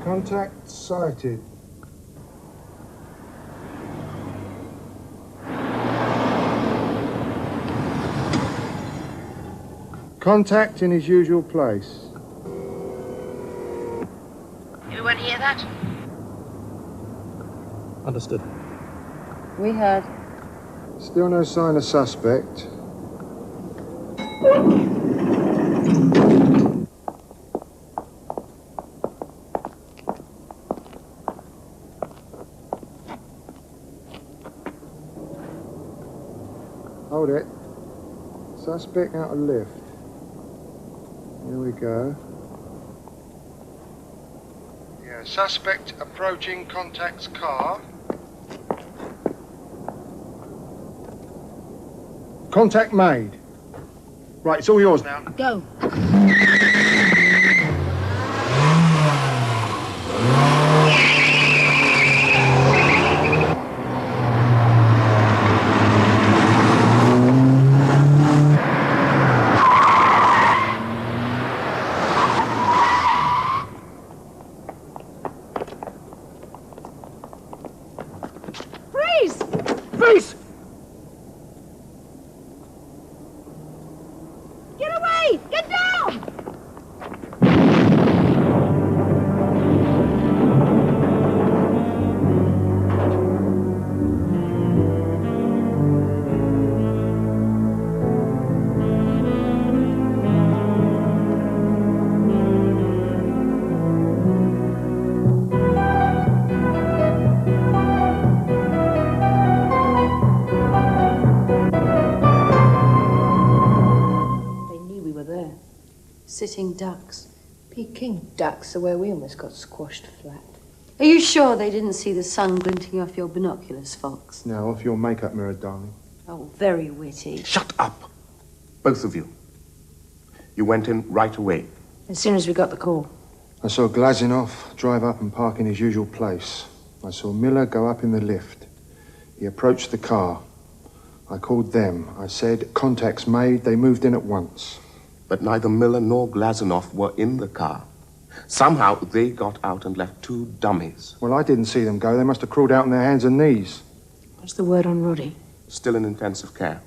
Contact sighted. Contact in his usual place. Everyone hear that? Understood. We heard. Still no sign of suspect. Hold it. Suspect out of lift. Here we go. Yeah, suspect approaching contact's car. Contact made. Right, it's all yours now. Go. Freeze! Get away! Get down! Sitting ducks. Peking ducks are where we almost got squashed flat. Are you sure they didn't see the sun glinting off your binoculars, Fox? No, off your makeup mirror, darling. Oh, very witty. Shut up, both of you. You went in right away. As soon as we got the call. I saw Glazinoff drive up and park in his usual place. I saw Miller go up in the lift. He approached the car. I called them. I said, contacts made. They moved in at once. But neither Miller nor Glazinoff were in the car. Somehow they got out and left two dummies. Well, I didn't see them go. They must have crawled out on their hands and knees. What's the word on Roddy? Still in intensive care.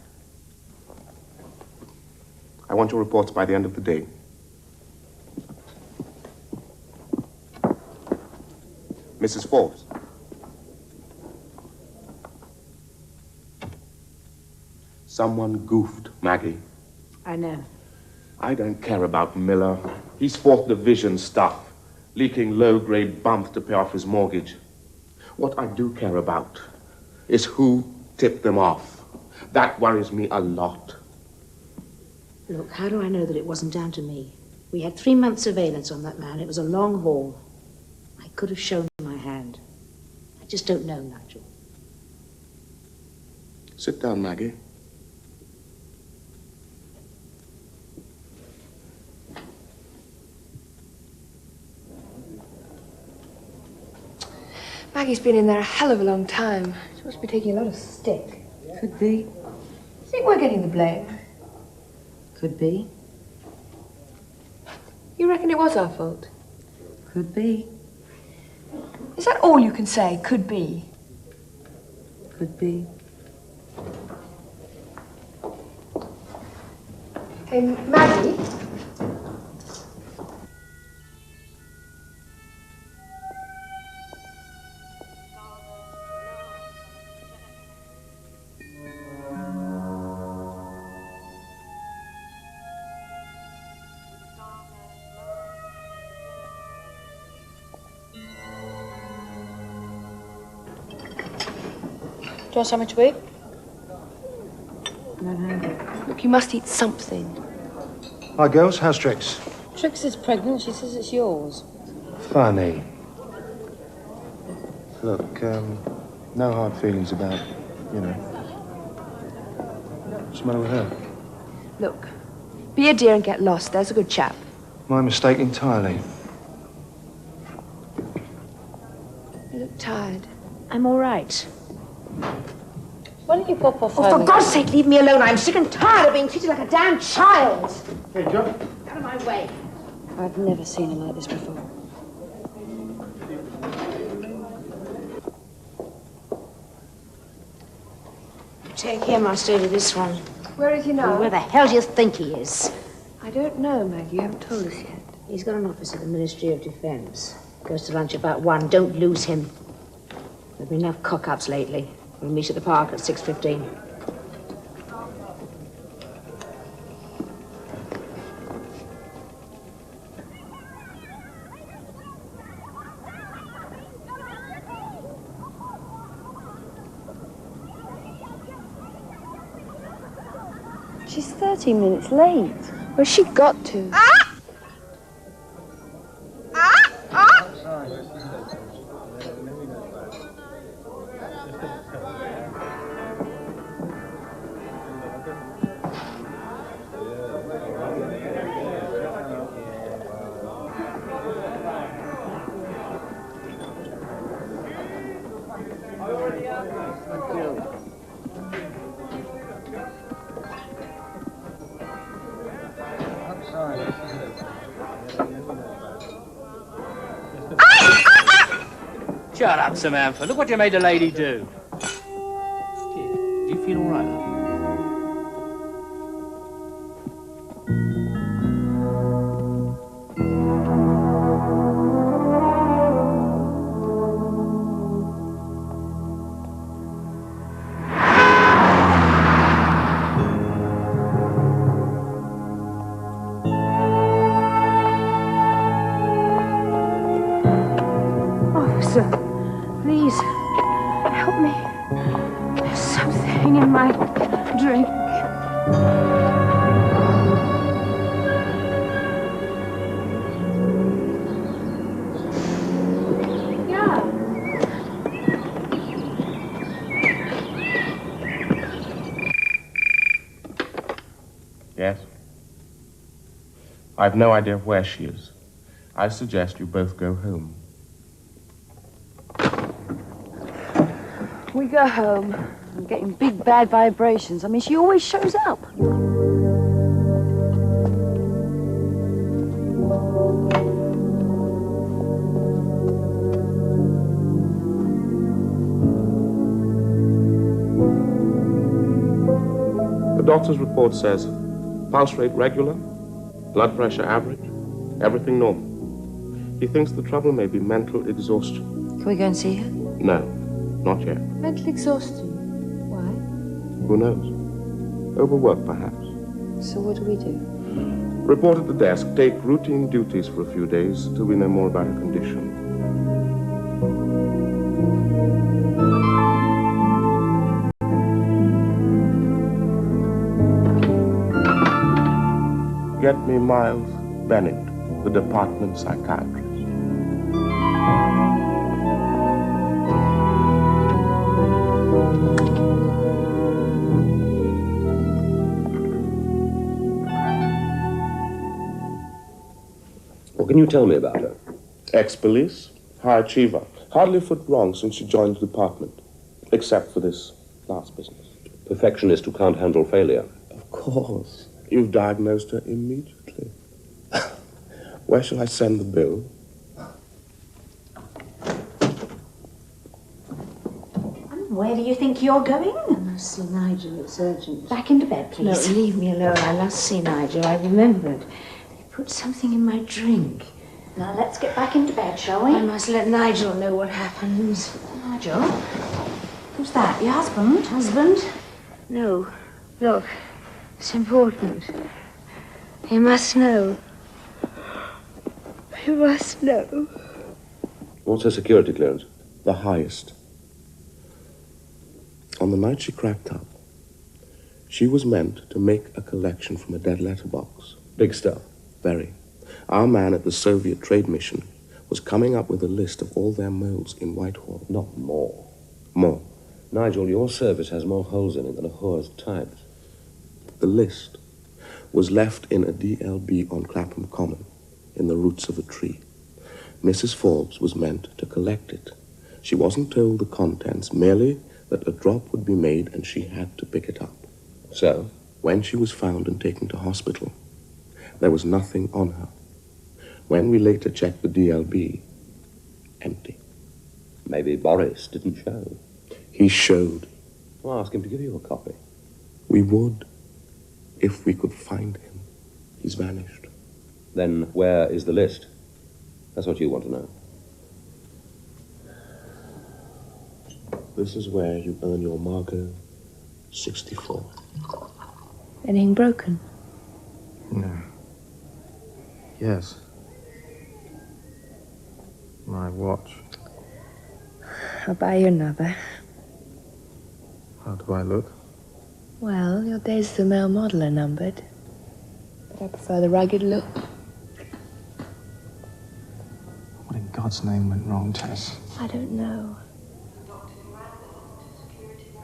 I want your reports by the end of the day. Mrs. Forbes. Someone goofed Maggie. I know. I don't care about Miller. He's 4th Division stuff, leaking low-grade bump to pay off his mortgage. What I do care about is who tipped them off. That worries me a lot. Look, how do I know that it wasn't down to me? We had 3 months surveillance on that man. It was a long haul. I could have shown my hand. I just don't know, Nigel. Sit down, Maggie. Maggie's been in there a hell of a long time. She must be taking a lot of stick. Could be. You think we're getting the blame? Could be. You reckon it was our fault? Could be. Is that all you can say? Could be? Could be. Hey, Maggie? Do you want something to eat? Look, you must eat something. Hi, girls. How's Trix? Trix is pregnant. She says it's yours. Funny. Look, no hard feelings about, you know. What's the matter with her? Look, be a dear and get lost. There's a good chap. My mistake entirely. You look tired. I'm all right. Why don't you pop off Oh, home? for God's sake, leave me alone. I'm sick and tired of being treated like a damn child. Hey, John. Out of my way. I've never seen her like this before. Take him, I'll stay with this one. Where is he now? Where the hell do you think he is? I don't know, Maggie. You haven't told us yet. He's got an office at the Ministry of Defence. Goes to lunch about 1. Don't lose him. There've been enough cock-ups lately. We'll meet at the park at 6:15. She's 30 minutes late. Where's she got to? Shut up, Samantha. Look what you made the lady do. Do you feel all right, love? Please, help me. There's something in my drink. Yeah. Yes? I've no idea where she is. I suggest you both go home. We go home. I'm getting big bad vibrations. I mean, she always shows up. The doctor's report says pulse rate regular, blood pressure average, everything normal. He thinks the trouble may be mental exhaustion. Can we go and see her? No, not yet. Mental exhaustion. Why? Who knows? Overwork, perhaps. So what do we do? Report at the desk. Take routine duties for a few days till we know more about her condition. Get me Miles Bennett, the department psychiatrist. What can you tell me about her? Ex-police, high achiever. Hardly a foot wrong since she joined the department, except for this last business. Perfectionist who can't handle failure. Of course. You've diagnosed her immediately. Where shall I send the bill? Where do you think you're going? I must see Nigel. It's urgent. Back into bed, please. No, leave me alone. I must see Nigel. I remembered. He put something in my drink. Now, let's get back into bed, shall we? I must let Nigel know what happens. Nigel? Who's that? Your husband? Husband? No. Look, it's important. You must know. You must know. What's her security clearance? The highest. On the night she cracked up, she was meant to make a collection from a dead letterbox. Big stuff. Very. Our man at the Soviet Trade Mission was coming up with a list of all their moles in Whitehall. Not more. More. Nigel, your service has more holes in it than a whore's tights. The list was left in a DLB on Clapham Common, in the roots of a tree. Mrs. Forbes was meant to collect it. She wasn't told the contents, merely that a drop would be made and she had to pick it up. So? When she was found and taken to hospital, there was nothing on her. When we later checked the DLB, empty. Maybe Boris didn't show. He showed. I'll ask him to give you a copy. We would, if we could find him. He's vanished. Then where is the list? That's what you want to know. This is where you earn your Margot 64. Anything broken? No. Yes. My watch. I'll buy you another. How do I look? Well, your days as a male model are numbered. But I prefer the rugged look. What in God's name went wrong, Tess? I don't know.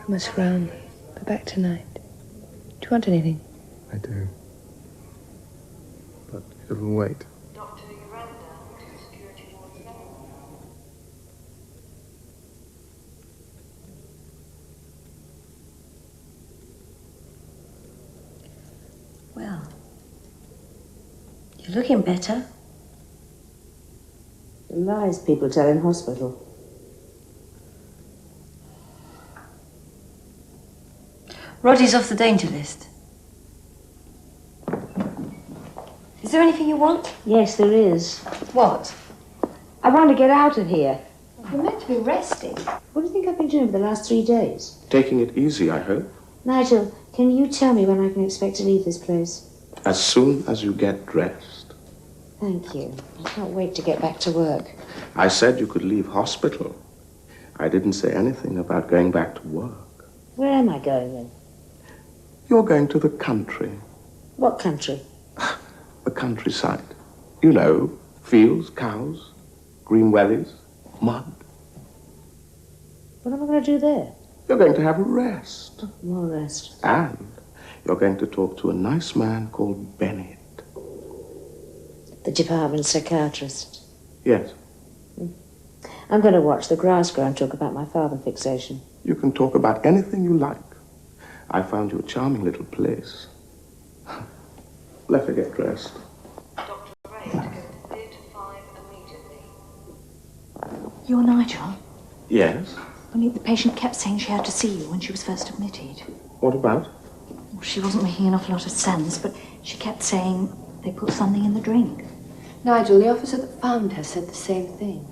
I must run. Be back tonight. Do you want anything? I do. But it'll wait. Well, you're looking better. The lies people tell in hospital. Roddy's off the danger list. Is there anything you want? Yes, there is. What? I want to get out of here. You're meant to be resting. What do you think I've been doing for the last 3 days? Taking it easy, I hope. Nigel, can you tell me when I can expect to leave this place? As soon as you get dressed. Thank you. I can't wait to get back to work. I said you could leave hospital. I didn't say anything about going back to work. Where am I going then? You're going to the country. What country? The countryside. You know, fields, cows, green wellies, mud. What am I going to do there? You're going to have a rest. More rest. And you're going to talk to a nice man called Bennett. The department psychiatrist. Yes. I'm going to watch the grass grow and talk about my father fixation. You can talk about anything you like. I found you a charming little place. Let her get dressed. Dr. Ray to go to Theatre 5 immediately. You're Nigel? Yes? Only the patient kept saying she had to see you when she was first admitted. What about? Well, she wasn't making an awful lot of sense, but she kept saying they put something in the drink. Nigel, the officer that found her said the same thing.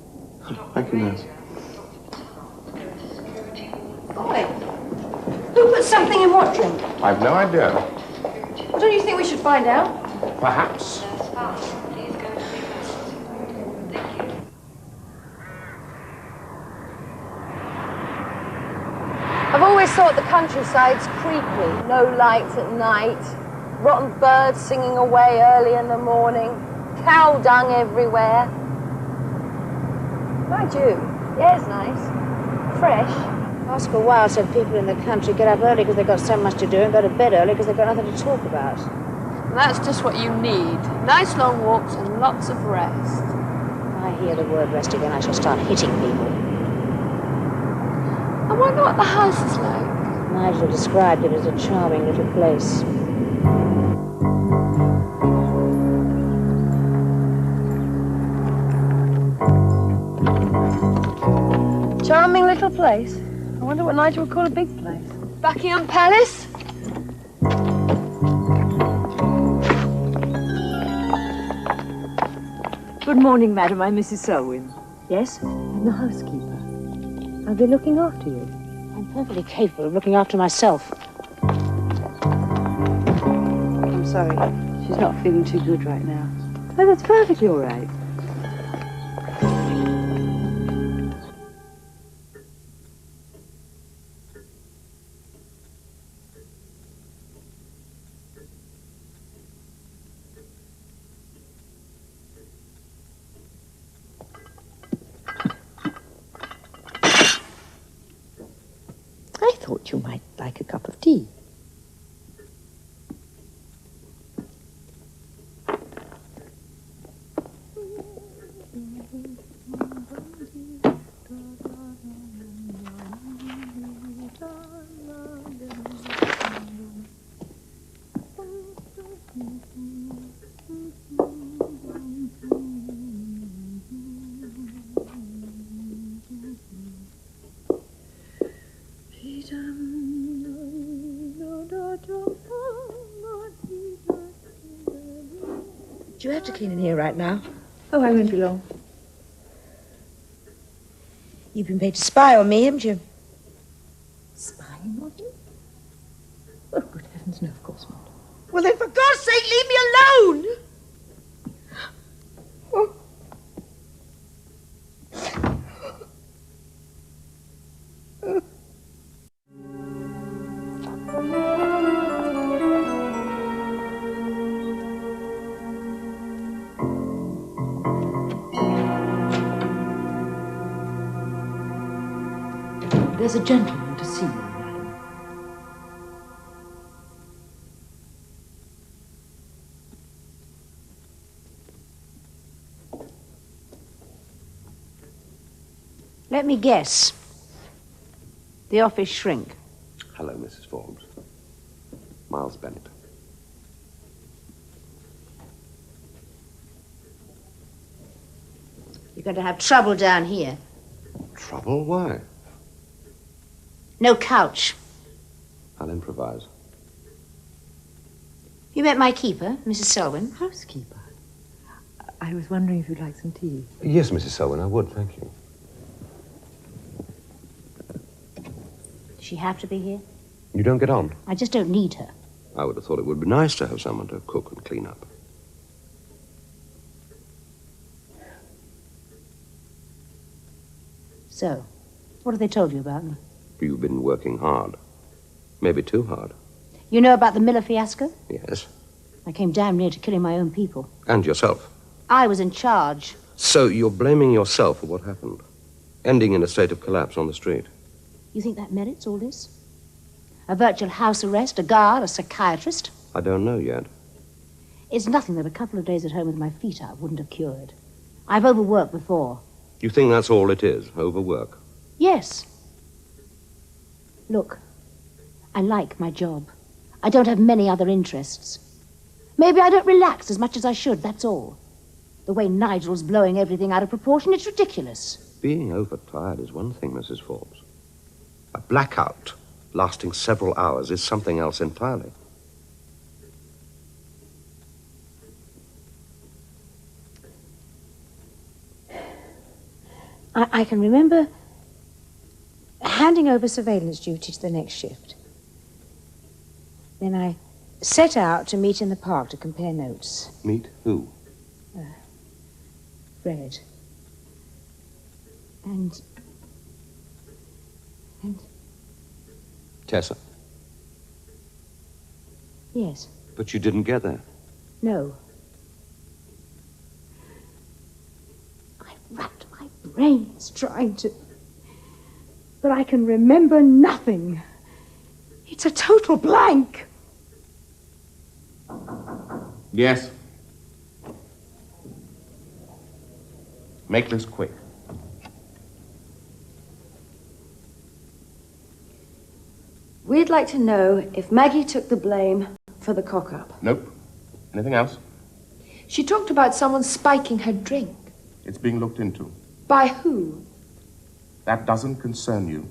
Thank you, nurse. Boy, who put something in what drink? I've no idea. Well, don't you think we should find out? Perhaps. Nurse 5, please go to the emergency room. Thank you. I've always thought the countryside's creepy. No lights at night, rotten birds singing away early in the morning, cow dung everywhere. Like you. Yeah, it's nice. Fresh. Oscar Wilde said people in the country get up early because they've got so much to do and go to bed early because they've got nothing to talk about. And that's just what you need. Nice long walks and lots of rest. When I hear the word rest again, I shall start hitting people. I wonder what the house is like. Nigel described it as a charming little place. Charming little place. I wonder what Nigel would call a big place. Buckingham Palace? Good morning, madam. I'm Mrs. Selwyn. Yes? I'm the housekeeper. Are they looking after you? I'm perfectly capable of looking after myself. I'm sorry. She's not feeling too good right now. Oh, that's perfectly all right. I thought you might like a cup of tea. Do you have to clean in here right now? Oh, I won't be long. You've been paid to spy on me, haven't you? Spying on you? Oh, good heavens, no, of course not. Well, then, for God's sake, leave me alone! Oh. There's a gentleman to see you, madam. Let me guess. The office shrink. Hello, Mrs. Forbes. Miles Bennett. You're going to have trouble down here. Trouble? Why? No couch. I'll improvise. You met my keeper, Mrs. Selwyn? Housekeeper. I was wondering if you'd like some tea. Yes, Mrs. Selwyn, I would, thank you. Does she have to be here? You don't get on? I just don't need her. I would have thought it would be nice to have someone to cook and clean up. So, what have they told you about me? You've been working hard. Maybe too hard. You know about the Miller fiasco? Yes. I came damn near to killing my own people. And yourself. I was in charge. So you're blaming yourself for what happened, ending in a state of collapse on the street. You think that merits all this? A virtual house arrest, a guard, a psychiatrist? I don't know yet. It's nothing that a couple of days at home with my feet up wouldn't have cured. I've overworked before. You think that's all it is, overwork? Yes. Look, I like my job. I don't have many other interests. Maybe I don't relax as much as I should, that's all. The way Nigel's blowing everything out of proportion, it's ridiculous. Being overtired is one thing, Mrs. Forbes. A blackout lasting several hours is something else entirely. I can remember handing over surveillance duty to the next shift. Then I set out to meet in the park to compare notes. Meet who? Fred. And Tessa. yes. But you didn't get there. No. I racked my brains trying to... But I can remember nothing. It's a total blank. Yes. Make this quick. We'd like to know if Maggie took the blame for the cock-up. Nope. Anything else? She talked about someone spiking her drink. It's being looked into. By who? That doesn't concern you.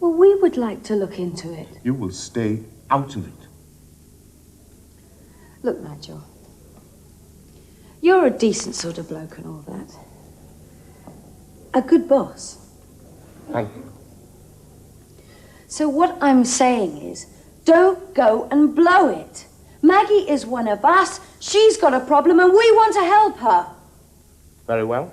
Well, we would like to look into it. You will stay out of it. Look, Nigel, you're a decent sort of bloke and all that. A good boss. Thank you. So what I'm saying is, don't go and blow it. Maggie is one of us. She's got a problem and we want to help her. Very well.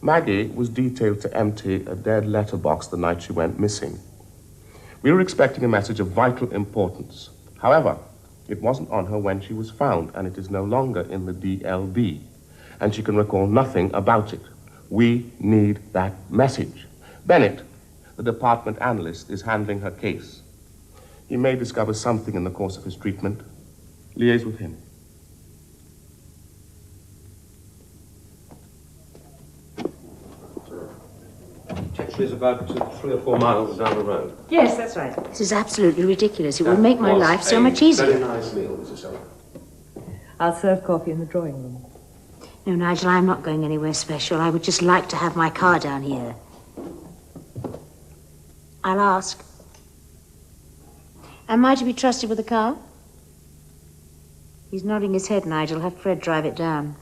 Maggie was detailed to empty a dead letterbox the night she went missing. We were expecting a message of vital importance. However, it wasn't on her when she was found, and it is no longer in the DLB, and she can recall nothing about it. We need that message. Bennett, the department analyst, is handling her case. He may discover something in the course of his treatment. Liaise with him. Is about 3 or 4 miles down the road. Yes, that's right. This is absolutely ridiculous. It will make my life so much easier. Very nice meal, Mrs. Sullivan. I'll serve coffee in the drawing room. No, Nigel, I'm not going anywhere special. I would just like to have my car down here. I'll ask. Am I to be trusted with a car? He's nodding his head, Nigel. Have Fred drive it down.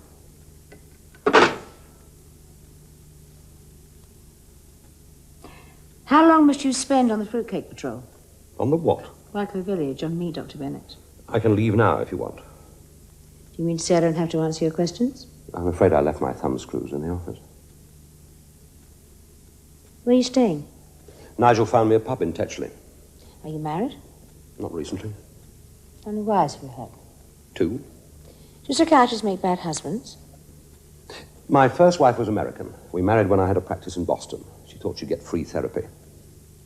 How long must you spend on the fruitcake patrol? On the what? Wyco Village, on me, Dr. Bennett. I can leave now if you want. Do you mean to say I don't have to answer your questions? I'm afraid I left my thumbscrews in the office. Where are you staying? Nigel found me a pub in Tetchley. Are you married? Not recently. How many wives have you had? 2. Do psychiatrists make bad husbands? My first wife was American. We married when I had a practice in Boston. She thought she'd get free therapy.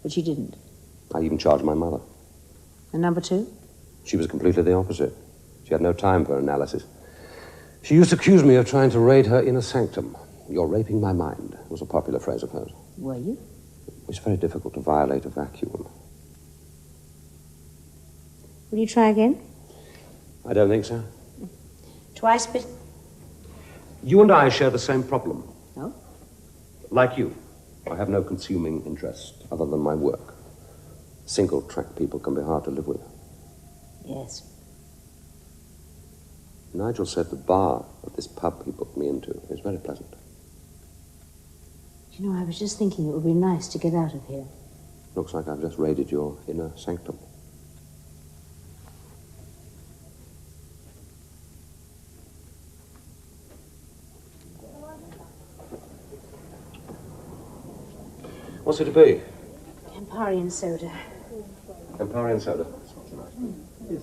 But you didn't. I even charged my mother. And number 2? She was completely the opposite. She had no time for analysis. She used to accuse me of trying to raid her inner sanctum. "You're raping my mind," was a popular phrase of hers. Were you? It's very difficult to violate a vacuum. Will you try again? I don't think so. Twice, but... You and I share the same problem. No? Like you, I have no consuming interest other than my work. Single-track people can be hard to live with. Yes. Nigel said the bar at this pub he booked me into is very pleasant. You know, I was just thinking it would be nice to get out of here. Looks like I've just raided your inner sanctum. What's it to be? Campari and soda. Campari and soda. Yes.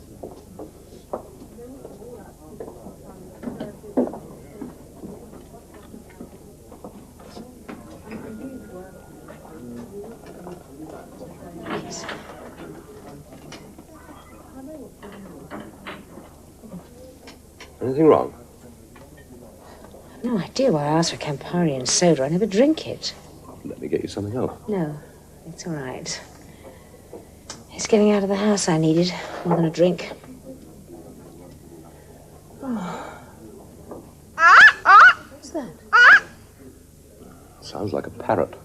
Anything wrong? No idea why I asked for Campari and soda. I never drink it. Let me get you something else. No, it's all right. It's getting out of the house I needed, more than a drink. Oh. What's that? Sounds like a parrot.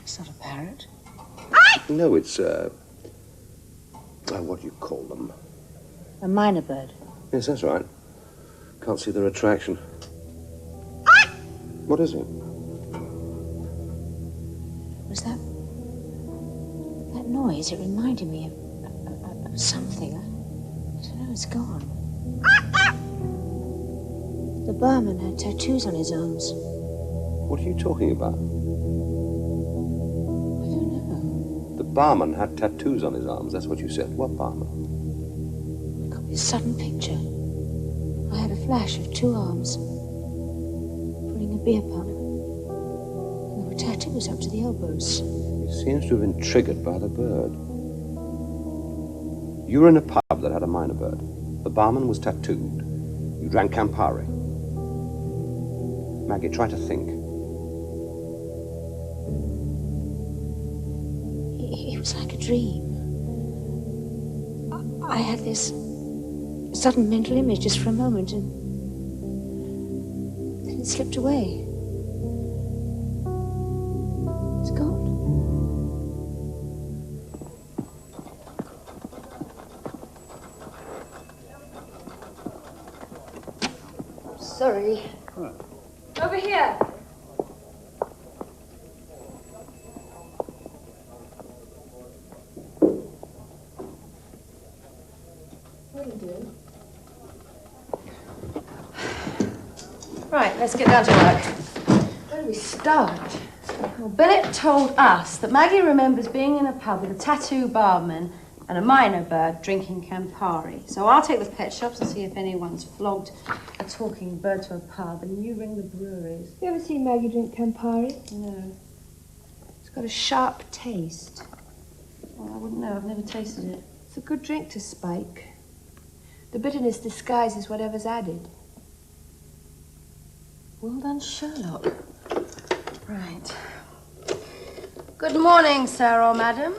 It's not a parrot. No, it's, what do you call them? A minor bird. Yes, that's right. Can't see their attraction. What is it? Was that noise? It reminded me of something. I don't know, it's gone. The barman had tattoos on his arms. What are you talking about? I don't know. The barman had tattoos on his arms, that's what you said. What barman? I got this sudden picture. I had a flash of 2 arms pulling a beer pump. And there were tattoos up to the elbows. He seems to have been triggered by the bird. You were in a pub that had a minor bird. The barman was tattooed. You drank Campari. Maggie, try to think. It was like a dream. I had this sudden mental image just for a moment, and then it slipped away. It's gone. Sorry. Over here. What are you doing? Right, let's get down to work. Where do we start? Well, Bennett told us that Maggie remembers being in a pub with a tattoo barman and a minor bird drinking Campari. So I'll take the pet shops and see if anyone's flogged a talking bird to a pub, and you ring the breweries. You ever seen Maggie drink Campari? No. It's got a sharp taste. Well, I wouldn't know. I've never tasted it. It's a good drink to spike. The bitterness disguises whatever's added. Well done, Sherlock. Right. Good morning, sir or madam.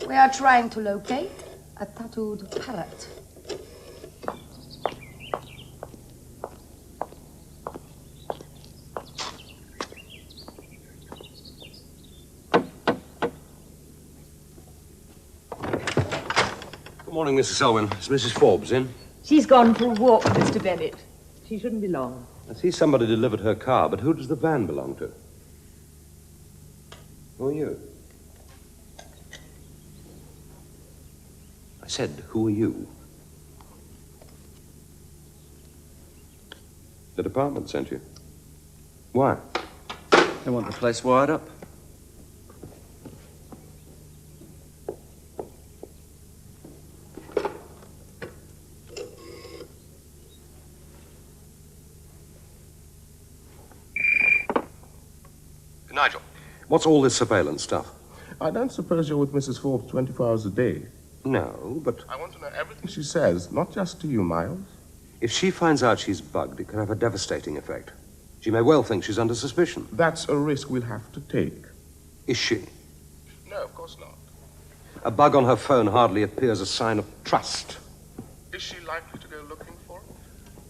We are trying to locate a tattooed parrot. Good morning, Mrs. Selwyn. Is Mrs. Forbes in? She's gone for a walk, Mr. Bennett. She shouldn't be long. I see somebody delivered her car, but who does the van belong to? Who are you? I said, who are you? The department sent you. Why? They want the place wired up. Nigel, what's all this surveillance stuff? I don't suppose you're with Mrs. Forbes 24 hours a day. No, but... I want to know everything she says, not just to you, Miles. If she finds out she's bugged, it could have a devastating effect. She may well think she's under suspicion. That's a risk we'll have to take. Is she? No, of course not. A bug on her phone hardly appears a sign of trust. Is she likely to go looking for it?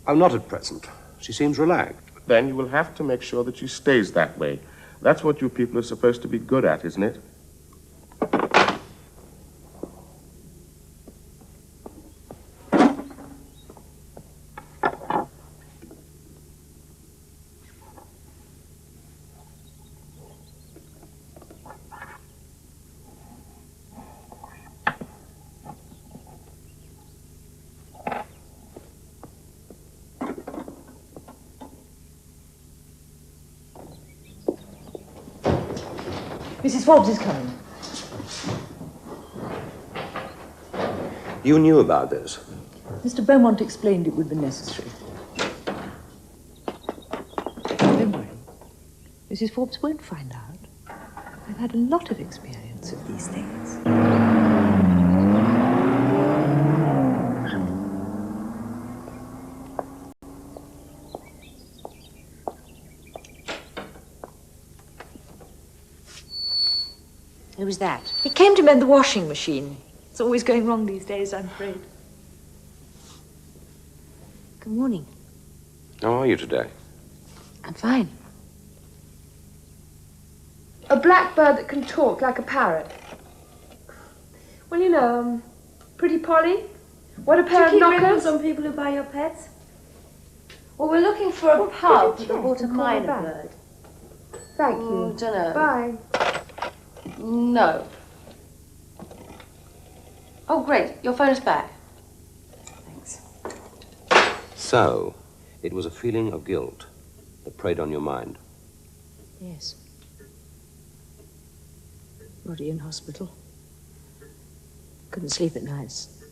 Oh, not at present. She seems relaxed. Then you will have to make sure that she stays that way. That's what you people are supposed to be good at, isn't it? Mrs. Forbes is coming. You knew about this? Mr. Beaumont explained it would be necessary. Don't worry. Mrs. Forbes won't find out. I've had a lot of experience of these things. Who was that? He came to mend the washing machine. It's always going wrong these days, I'm afraid. Good morning. How are you today? I'm fine. A blackbird that can talk like a parrot. Well, you know, Pretty Polly. What a pair of knockers. On people who buy your pets? Well, we're looking for a pub that bought a minor bird. Thank you. Dunno. Bye. No. Oh, great. Your phone's back. Thanks. So, it was a feeling of guilt that preyed on your mind. Yes. Roddy in hospital. Couldn't sleep at nights.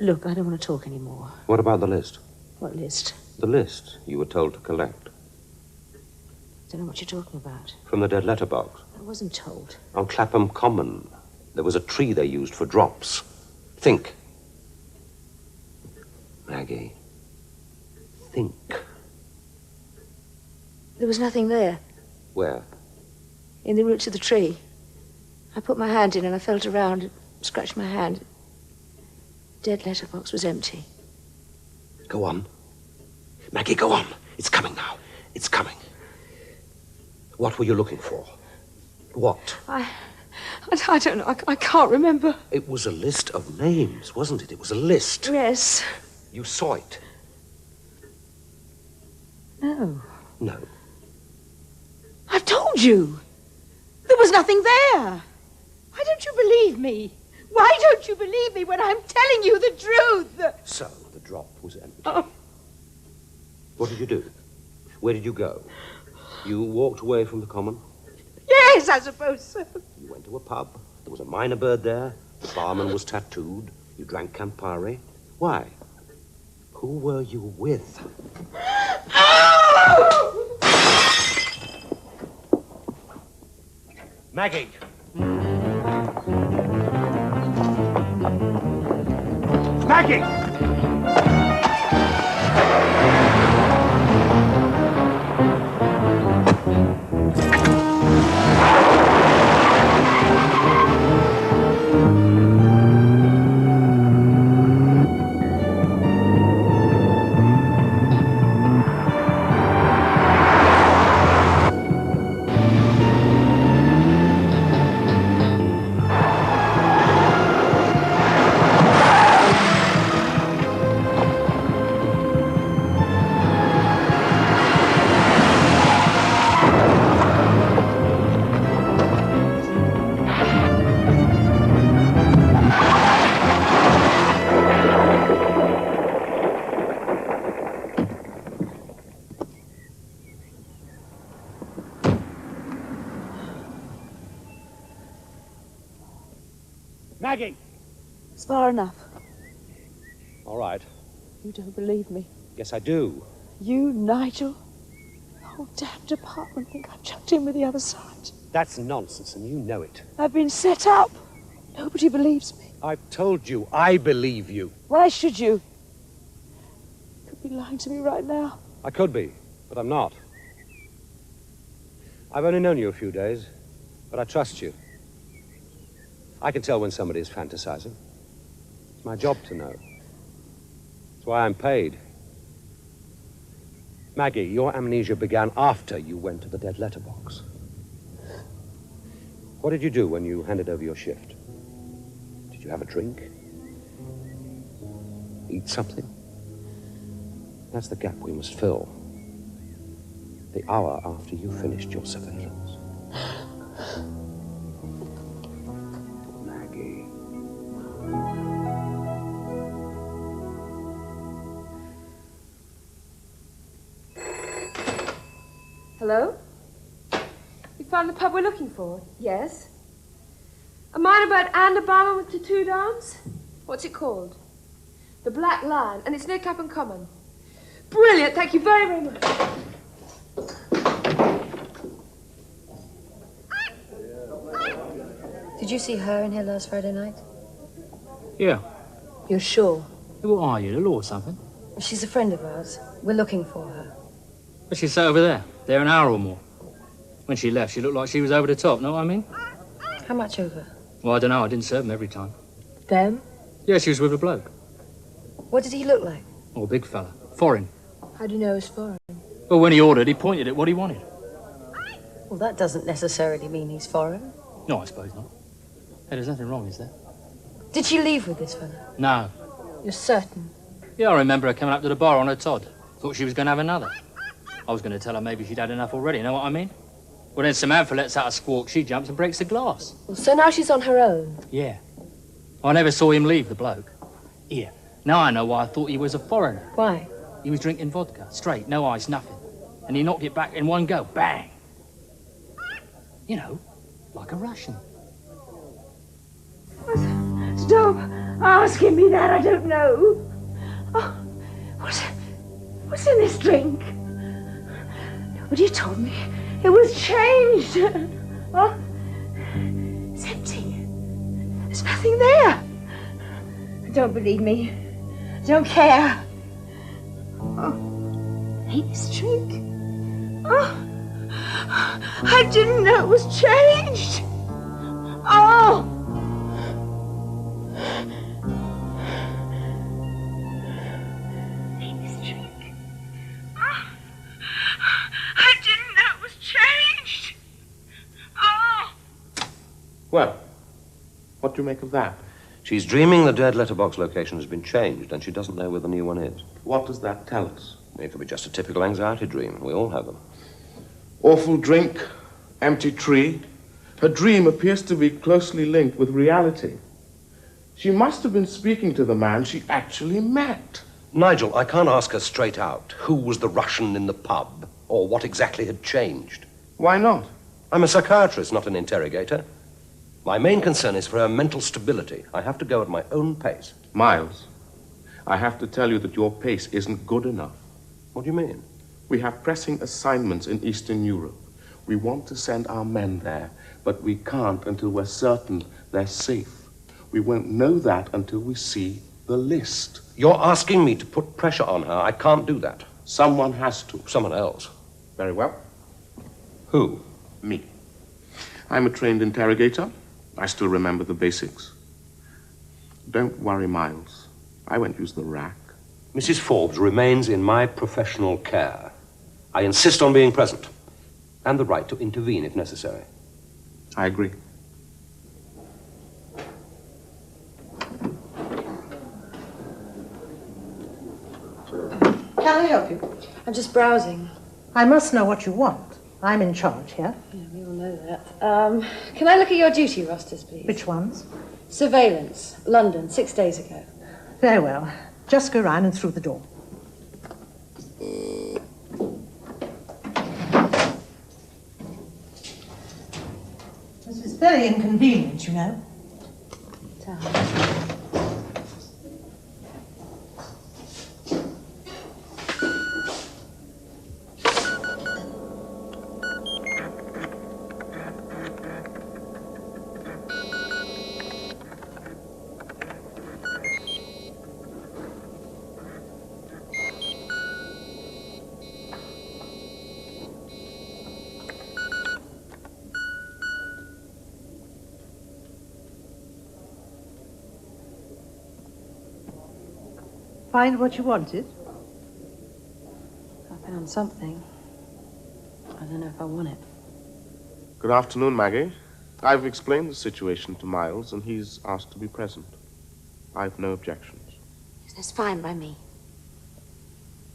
Look, I don't want to talk anymore. What about the list? What list? The list you were told to collect. I don't know what you're talking about. From the dead letterbox. I wasn't told. On Clapham Common, there was a tree they used for drops. Think. Maggie. Think. There was nothing there. Where? in the roots of the tree. I put my hand in and I felt around and scratched my hand. Dead letterbox was empty. Go on. Maggie, go on. It's coming now. It's coming. What were you looking for? What? I don't know. I can't remember. It was a list of names, wasn't it? It was a list. Yes. You saw it? No. No. I've told you. There was nothing there. Why don't you believe me? Why don't you believe me when I'm telling you the truth? So, the drop was empty. Oh. What did you do? Where did you go? You walked away from the common? Yes, I suppose so. You went to a pub. There was a minor bird there. The barman was tattooed. You drank Campari. Why? Who were you with? Oh! Maggie! Maggie! Maggie! It's far enough. All right. You don't believe me. Yes, I do. You, Nigel? The whole damn department think I've chucked in with the other side. That's nonsense, and you know it. I've been set up. Nobody believes me. I've told you, I believe you. Why should you? You could be lying to me right now. I could be, but I'm not. I've only known you a few days, but I trust you. I can tell when somebody is fantasizing. It's my job to know. It's why I'm paid. Maggie, your amnesia began after you went to the dead letterbox. What did you do when you handed over your shift? Did you have a drink? Eat something? That's the gap we must fill. The hour after you finished your surveillance. Maggie. Hello? You found the pub we're looking for? Yes. A minor bird and a barman with tattooed arms? What's it called? The Black Lion, and it's near Clapham Common. Brilliant, thank you very, very much. Did you see her in here last Friday night? Yeah. You're sure? Who are you, the law or something? She's a friend of ours. We're looking for her. But she sat over there an hour or more. When she left, she looked like she was over the top, know what I mean? How much over? Well, I don't know, I didn't serve them every time. Them? Yeah, she was with a bloke. What did he look like? Oh, a big fella. Foreign. How do you know he was foreign? Well, when he ordered, he pointed at what he wanted. Well, that doesn't necessarily mean he's foreign. No, I suppose not. Hey, there's nothing wrong, is there? Did she leave with this fella? No. You're certain? Yeah, I remember her coming up to the bar on her Todd. Thought she was going to have another. I was going to tell her maybe she'd had enough already, know what I mean? Well, then Samantha lets out a squawk, she jumps and breaks the glass. Well, so now she's on her own? Yeah. I never saw him leave, the bloke. Here, now I know why I thought he was a foreigner. Why? He was drinking vodka, straight, no ice, nothing. And he knocked it back in one go, bang! You know, like a Russian. Stop asking me that, I don't know. Oh, what's in this drink? Nobody told me. It was changed. Oh, it's empty. There's nothing there. Don't believe me. Don't care. Oh, hate this drink. Oh, I didn't know it was changed. Oh! I didn't know it was changed. Oh! Well, what do you make of that? She's dreaming the dead letterbox location has been changed, and she doesn't know where the new one is. What does that tell us? It could be just a typical anxiety dream. We all have them. Awful drink, empty tree. Her dream appears to be closely linked with reality. She must have been speaking to the man she actually met. Nigel, I can't ask her straight out who was the Russian in the pub, or what exactly had changed. Why not? I'm a psychiatrist, not an interrogator. My main concern is for her mental stability. I have to go at my own pace. Miles, I have to tell you that your pace isn't good enough. What do you mean? We have pressing assignments in Eastern Europe. We want to send our men there, but we can't until we're certain they're safe. We won't know that until we see the list. You're asking me to put pressure on her. I can't do that. Someone has to. Someone else. Very well. Who? Me. I'm a trained interrogator. I still remember the basics. Don't worry, Miles. I won't use the rack. Mrs. Forbes remains in my professional care. I insist on being present, and the right to intervene if necessary. I agree. Can I help you? I'm just browsing. I must know what you want. I'm in charge here. Yeah, we all know that. Can I look at your duty rosters, please? Which ones? Surveillance, London, 6 days ago. Very well. Just go round and through the door. This is very inconvenient, you know. Find what you wanted? I found something. I don't know if I want it. Good afternoon, Maggie. I've explained the situation to Miles, and he's asked to be present. I've no objections. That's fine by me.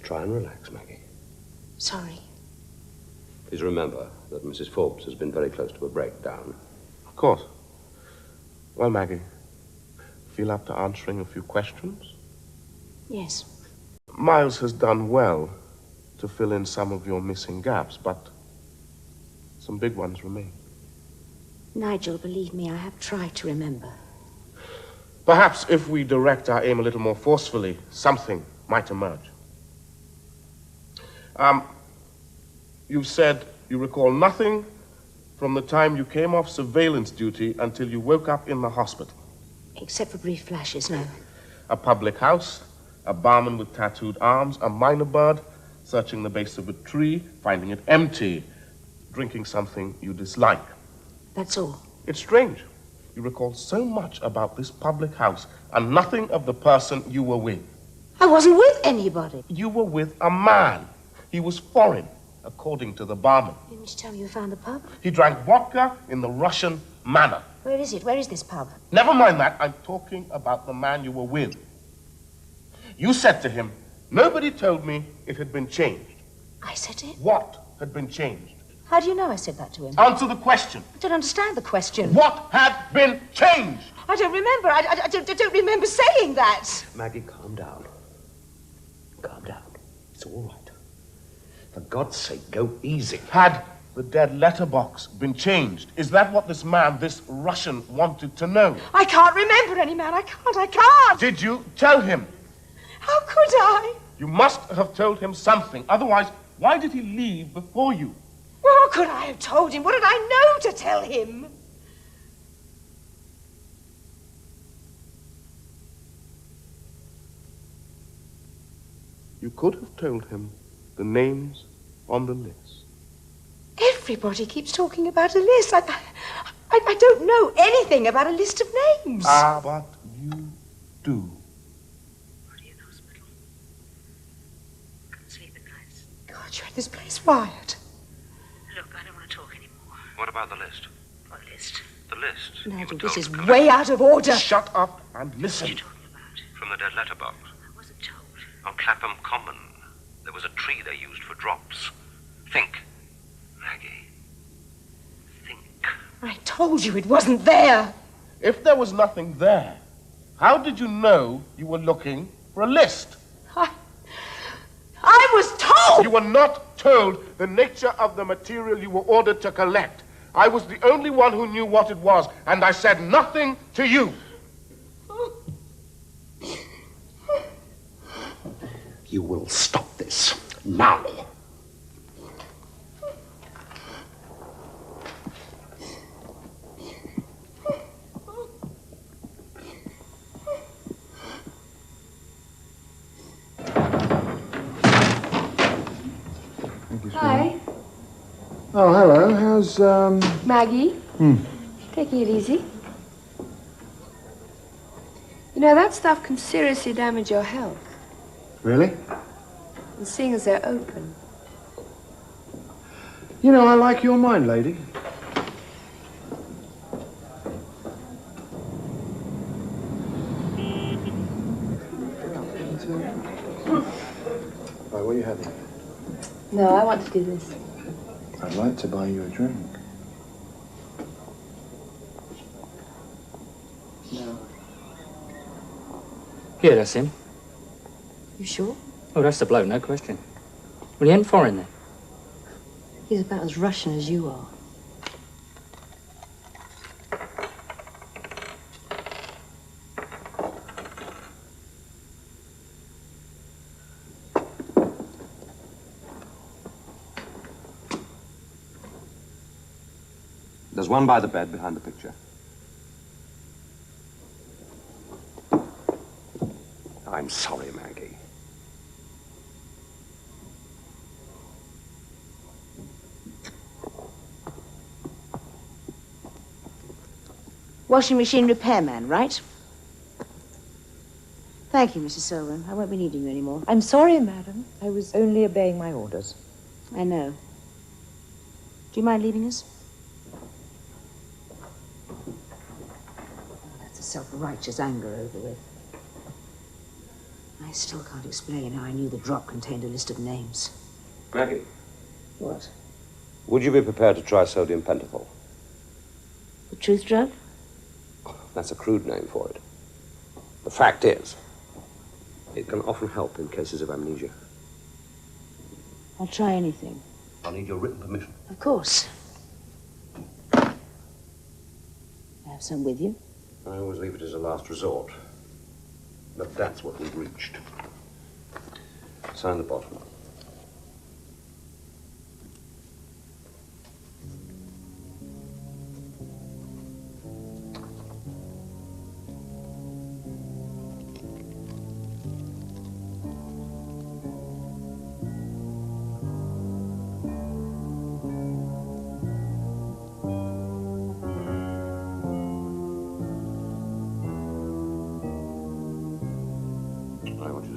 Try and relax, Maggie. Sorry. Please remember that Mrs. Forbes has been very close to a breakdown. Of course. Well, Maggie, feel up to answering a few questions? Yes. Miles has done well to fill in some of your missing gaps, but some big ones remain. Nigel, believe me, I have tried to remember. Perhaps if we direct our aim a little more forcefully, something might emerge. You've said you recall nothing from the time you came off surveillance duty until you woke up in the hospital. Except for brief flashes, no. A public house, a barman with tattooed arms, a minor bird, searching the base of a tree, finding it empty, drinking something you dislike. That's all. It's strange. You recall so much about this public house and nothing of the person you were with. I wasn't with anybody. You were with a man. He was foreign, according to the barman. You mean to tell me you found the pub? He drank vodka in the Russian manner. Where is it? Where is this pub? Never mind that. I'm talking about the man you were with. You said to him, nobody told me it had been changed. I said it? What had been changed? How do you know I said that to him? Answer the question. I don't understand the question. What had been changed? I don't remember. I don't remember saying that. Maggie, calm down. Calm down. It's all right. For God's sake, go easy. Had the dead letterbox been changed? Is that what this man, this Russian, wanted to know? I can't remember any man. I can't. Did you tell him? How could I? You must have told him something. Otherwise, why did he leave before you? What could I have told him? What did I know to tell him? You could have told him the names on the list. Everybody keeps talking about a list. I don't know anything about a list of names. Ah, but you do. Roddy in hospital. Couldn't sleep at nights. God, you're in this place wired. Look, I don't want to talk anymore. What about the list? What list? The list. Nigel, this is way out of order. Shut up and listen. What are you talking about? From the dead letterbox. I wasn't told. On Clapham Common, there was a tree they used for drops. Think, Maggie. Think. I told you it wasn't there. If there was nothing there, how did you know you were looking for a list? I was told! You were not told the nature of the material you were ordered to collect. I was the only one who knew what it was, and I said nothing to you. You will stop this now. Hi. Oh, hello. How's, Maggie. Taking it easy. You know, that stuff can seriously damage your health. Really? And seeing as they're open. You know, I like your mind, lady. Right, what are you having? No, I want to do this. I'd like to buy you a drink. No. Yeah, that's him. You sure? Oh, that's the bloke, no question. Well, he ain't foreign then. He's about as Russian as you are. There's one by the bed behind the picture. I'm sorry, Maggie. Washing machine repairman, right? Thank you, Mrs. Selwyn. I won't be needing you anymore. I'm sorry, madam. I was only obeying my orders. I know. Do you mind leaving us? That's a self-righteous anger over with. I still can't explain how I knew the drop contained a list of names. Maggie, What? would you be prepared to try sodium pentothal? The truth drug? That's a crude name for it. The fact is, it can often help in cases of amnesia. I'll try anything. I'll need your written permission. Of course. I have some with you. I always leave it as a last resort. But that's what we've reached. Sign the bottom.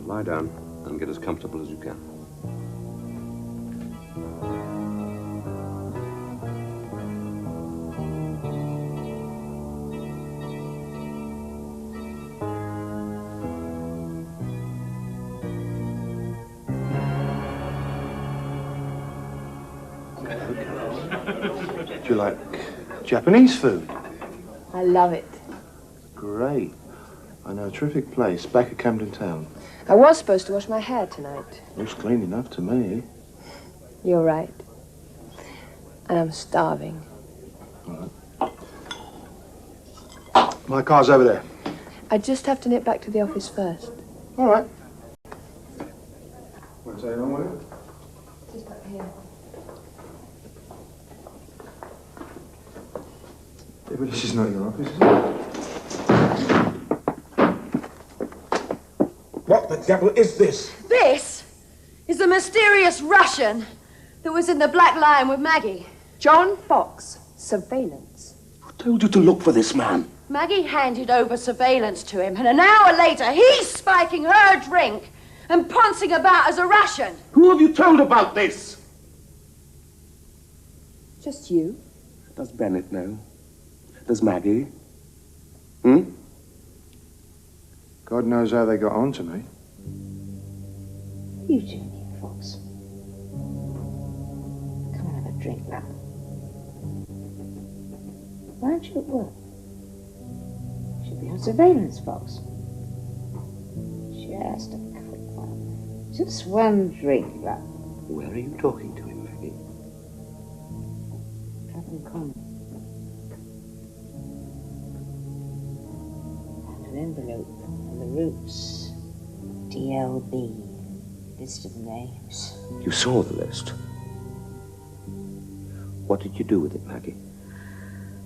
Lie down and get as comfortable as you can. Do you like Japanese food? I love it. Great. I know a terrific place back at Camden Town. I was supposed to wash my hair tonight. Looks clean enough to me. You're right. And I'm starving. All right. My car's over there. I just have to nip back to the office first. All right. Want to say along with it? Just up here. Yeah, but this is not your office, is it? What the devil is this? This is the mysterious Russian that was in the Black Lion with Maggie. John Fox, surveillance. Who told you to look for this man? Maggie handed over surveillance to him, and an hour later, he's spiking her drink and pouncing about as a ration. Who have you told about this? Just you? Does Bennett know? Does Maggie? God knows how they got on to me. You two, Fox. Come and have a drink now. Why aren't you at work? You should be on surveillance, Fox. Just a quick one. Just one drink, love. Where are you talking to him, Maggie? Captain Conn. And an envelope and the roots. DLB. List of names. You saw the list. What did you do with it, Maggie?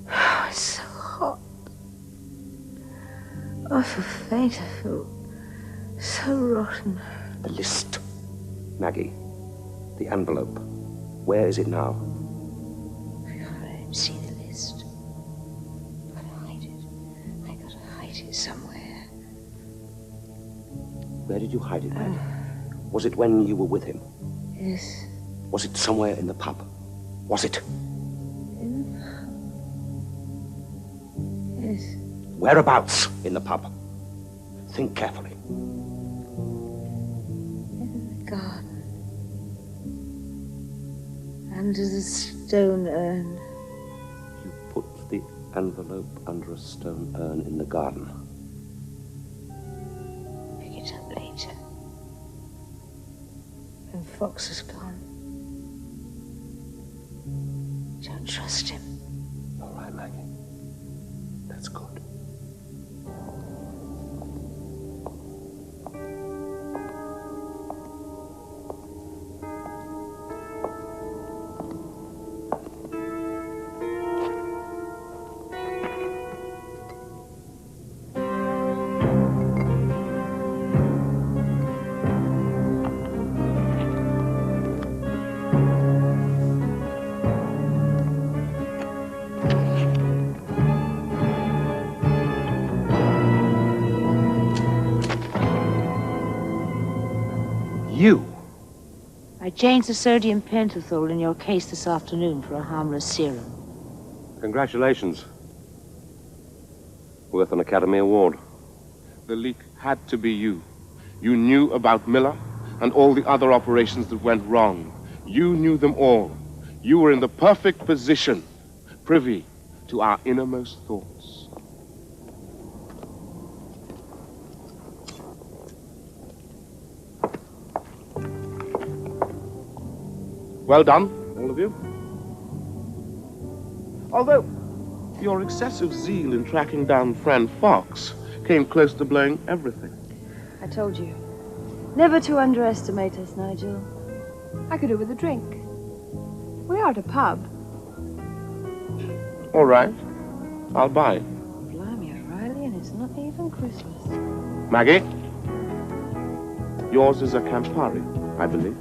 Oh, it's so hot. I feel faint. I feel so rotten. The list. Maggie. The envelope. Where is it now? I don't see the list. I've got to hide it. I got to hide it somewhere. Where did you hide it, Maggie? Was it when you were with him? Yes. Was it somewhere in the pub? Was it? Yes. Whereabouts in the pub? Think carefully. In the garden. Under the stone urn. You put the envelope under a stone urn in the garden. Pick it up later. When Fox is gone. Don't trust him. All right, Maggie. That's good. You? I changed the sodium pentothal in your case this afternoon for a harmless serum. Congratulations. Worth an Academy Award. The leak had to be you. You knew about Miller and all the other operations that went wrong. You knew them all. You were in the perfect position, privy to our innermost thoughts. Well done, all of you. Although your excessive zeal in tracking down friend Fox came close to blowing everything. I told you. Never to underestimate us, Nigel. I could do with a drink. We are at a pub. All right, I'll buy. Blimey, O'Reilly, and it's not even Christmas. Maggie, yours is a Campari, I believe.